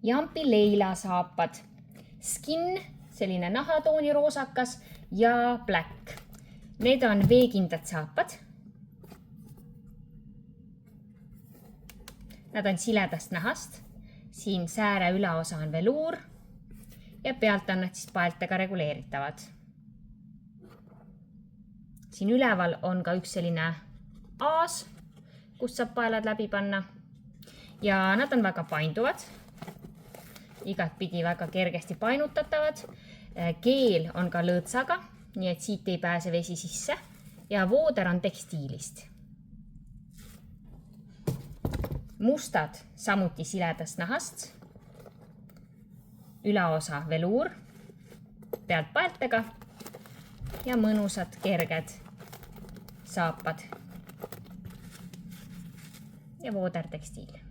Jampi Leila saapad. Skin, selline nahatooni roosakas ja Black. Need on veekindlad saapad. Nad on siledast nahast. Siin sääre ülaosa on veluur ja pealt on nad siis paeltega reguleeritavad. Siin üleval on ka üks selline aas, kust saab paelad läbi panna. Ja nad on väga painduvad. Igat pidi väga kergesti painutatavad. Keel on ka lõõtsaga, nii et siit ei pääse vesi sisse. Ja vooder on tekstiilist. Mustad samuti siledast nahast. Ülaosa veluur, pealt paeltega ja mõnusad kerged saapad ja vooder tekstiil.